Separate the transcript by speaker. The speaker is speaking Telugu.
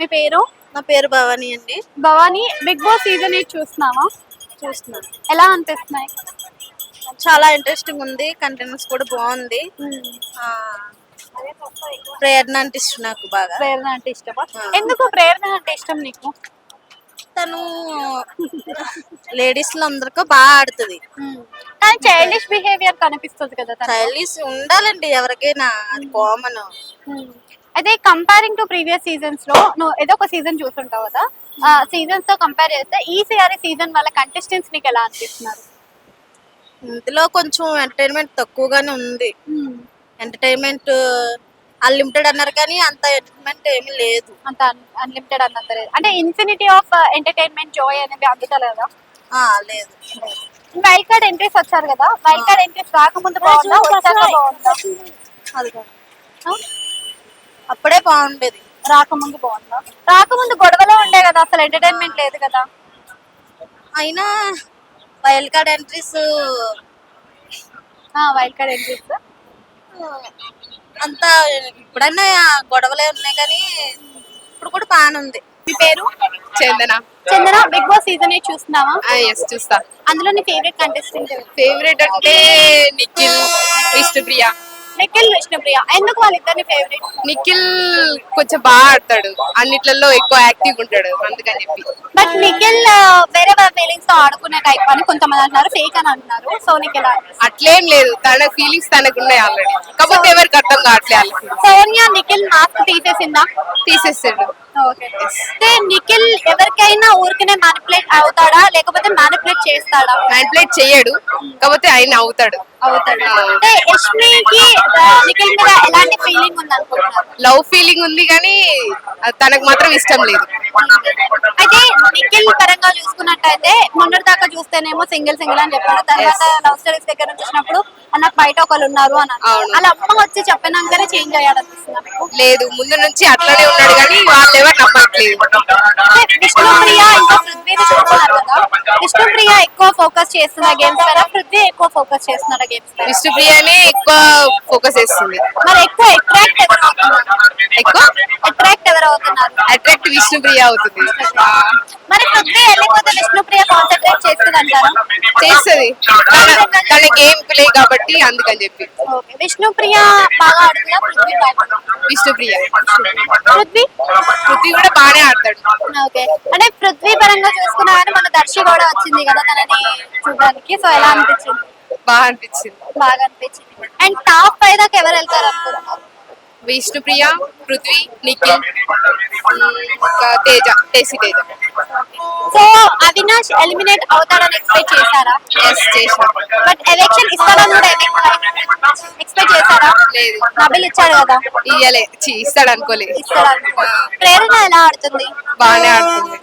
Speaker 1: మీ పేరు?
Speaker 2: నా పేరు భవాని అండి.
Speaker 1: భవాని. బిగ్ బాస్ సీజన్ 8 చూస్తున్నావా?
Speaker 2: చూస్తున్నాను.
Speaker 1: ఎలా అనిపిస్తున్నాయి?
Speaker 2: చాలా ఇంట్రెస్టింగ్ ఉంది. కంటెంట్స్ కూడా బాగుంది. ఆ, ప్రేరణ అంటే ఇష్టం నాకు బాగా.
Speaker 1: ప్రేరణ అంటే ఇష్టమా?
Speaker 2: ఆ.
Speaker 1: ఎందుకు ప్రేరణ అంటే ఇష్టం నీకు?
Speaker 2: తను లేడీస్ లో అందరికీ బాగా ఆడుతుంది.
Speaker 1: కానీ చైల్డిష్ బిహేవియర్ కనిపిస్తుంది కదా తనలో.
Speaker 2: చైల్డ్స్ ఉండాలండి ఎవరికైనా, అది కామన్.
Speaker 1: అదే కంపేరింగ్ టు ప్రీవియస్ సీజన్స్ లో నువ్వు ఏదో ఒక సీజన్ చూసుంటావు కదా, సీజన్స్ తో కంపేర్ చేస్తే ఈ సీజన్ వాళ్ళ కంటెస్టెంట్స్ నీకు ఎలా అనిపిస్తున్నారు?
Speaker 2: ఇందులో కొంచెం ఎంటర్టైన్మెంట్ తక్కువగానే ఉంది. ఎంటర్టైన్మెంట్ అన్లిమిటెడ్ అన్నారు కానీ అంత ఎంటర్టైన్మెంట్ ఏమీ లేదు.
Speaker 1: అంత అన్లిమిటెడ్ అన్నంత లేదు అంటే ఇన్ఫినిటీ ఆఫ్ ఎంటర్టైన్మెంట్ జాయ్ అనేది అందుతలేదా?
Speaker 2: లేదు.
Speaker 1: వైల్డ్ కార్డ్ ఎంట్రీస్ వచ్చారు కదా, వైల్డ్ కార్డ్ ఎంట్రీస్ రాకముందు బాగుందా, వచ్చాక బాగుందా?
Speaker 2: అది కాదు. అప్పుడే బాగుండేది.
Speaker 1: రాకముందు బాగుందా? రాకముందు గొడవలో ఉండే కదా, అసలు ఎంటర్టైన్మెంట్ లేదు కదా.
Speaker 2: అయినా wild card entries
Speaker 1: wild card entries
Speaker 2: అంతా ఇప్పుడైనా గొడవలే ఉన్నాయి కానీ ఇప్పుడు కూడా బాగానే ఉంది.
Speaker 1: మీ పేరు?
Speaker 3: చందన.
Speaker 1: చందన. బిగ్ బాస్ సీజన్ 8 చూస్తున్నావా?
Speaker 3: ఎస్ చూస్తా.
Speaker 1: అందులో నీ ఫేవరెట్ కంటెస్టెంట్?
Speaker 3: ఫేవరెట్ అంటే నిఖిల్, విష్ణుప్రియ.
Speaker 1: నిఖిల్, విష్ణుప్రియ. ఎందుకు వాళ్ళిద్దరిని ఫేవరెట్?
Speaker 3: నిఖిల్ కొంచెం బాగా ఆడతాడు, అన్నిట్లలో ఎక్కువ యాక్టివ్ ఉంటాడు అందుకని చెప్పి.
Speaker 1: బట్ నిఖిల్ వేరే వాళ్ళ ఫీలింగ్స్ తో ఆడుకునే టైప్ అని కొంతమంది అంటున్నారు, ఫేక్ అని అంటున్నారు. సో నీకు ఎలా అనిపిస్తుంది?
Speaker 3: అట్లేం లేదు, తన ఫీలింగ్స్ తనకు ఉన్నాయి ఆల్రెడీ, కాకపోతే ఎవరికి అర్థం కావట్లేదు.
Speaker 1: సోనియా నిఖిల్ మాస్క్ తీసేసిందా?
Speaker 3: తీసేస్తాడు.
Speaker 1: అంటే నిఖిల్ ఎవరికైనా ఊరికనే మ్యానిపులేట్ అవుతాడా లేకపోతే మ్యానిపులేట్ చేస్తాడా?
Speaker 3: మ్యానిపులేట్ చెయ్యడు, కాకపోతే ఆయన అవుతాడు.
Speaker 1: అంటే యష్మికి నిఖిల్ మీద ఎలాంటి ఫీలింగ్ ఉంది అనుకుంటున్నారు?
Speaker 3: లవ్ ఫీలింగ్ ఉంది కానీ అది తనకు మాత్రం ఇష్టం లేదు.
Speaker 1: అయితే నిఖిల్ పరంగా చూసుకున్నట్టయితే మొన్నటి దాకా చూస్తేనేమో సింగిల్ అని చెప్పాడు, తర్వాత లవ్ స్టోరీస్ దగ్గర నుంచి వచ్చినప్పుడు నాకు బయట ఒకళ్ళు ఉన్నారు అని అన్నారు. అలా అమ్మ వచ్చి చెప్పినాకనే చేంజ్ అయ్యాడు అనిపిస్తుంది.
Speaker 3: లేదు, ముందు నుంచి అట్లనే ఉన్నాడు కానీ వాళ్ళు ఎవరు నమ్మట్లేదు.
Speaker 1: విష్ణుప్రియ ఇంకా పృథ్వీని చూస్తున్నారు కదా, విష్ణుప్రియ ఎక్కువ ఫోకస్ చేస్తున్న గేమ్స్ కదా, పృథ్వీ ఎక్కువ ఫోకస్ చేస్తున్నాడు గేమ్స్?
Speaker 3: విష్ణుప్రియనే ఎక్కువ ఫోకస్ చేస్తుంది.
Speaker 1: మరి ఎక్కువ అట్రాక్ట్ ఎవరు అవుతున్నారు?
Speaker 3: అట్రాక్ట్ విష్ణుప్రియ అవుతుంది.
Speaker 1: మరి పృథ్వీ వెళ్ళిపోతే విష్ణుప్రియ కాన్సన్ట్రేట్ చేస్తుంది అంటారా?
Speaker 3: చేస్తుంది, తన గేమ్ ప్లే కాబట్టి అందుకని చెప్పి.
Speaker 1: విష్ణుప్రియ బాగా ఆడుతుందా, పృథ్వీ బాగా?
Speaker 3: విష్ణుప్రియ.
Speaker 1: పృథ్వీ
Speaker 3: కూడా బాగానే ఆడతాడు.
Speaker 1: ఓకే. అంటే పృథ్వీ పరంగా చూసుకున్నా కానీ మన దర్శి కూడా వచ్చింది కదా తనని చూడడానికి, సో ఎలా అనిపించింది?
Speaker 3: బాగా అనిపించింది.
Speaker 1: అండ్ టాప్ 5 దాకా ఎవరు వెళ్తారు అనుకుంటున్నారు?
Speaker 3: విష్ణుప్రియ, పృథ్వీ, నిఖిల్, తేజ, తేజ.
Speaker 1: సో అవినాష్ ఎలిమినేట్ అవుతాడని ఎక్స్పెక్ట్ చేశారా?
Speaker 3: ఎస్ చేశాను.
Speaker 1: బట్ ఎలక్షన్ ఇస్తాడని కూడా ఎక్స్పెక్ట్ చేశారా?
Speaker 3: లేదు.
Speaker 1: నబిల్ ఇచ్చాడు కదా.
Speaker 3: ఇస్తాడు అనుకోలేదు.
Speaker 1: ప్రేరణ ఎలా ఆడుతుంది?
Speaker 3: బాగానే ఆడుతుంది.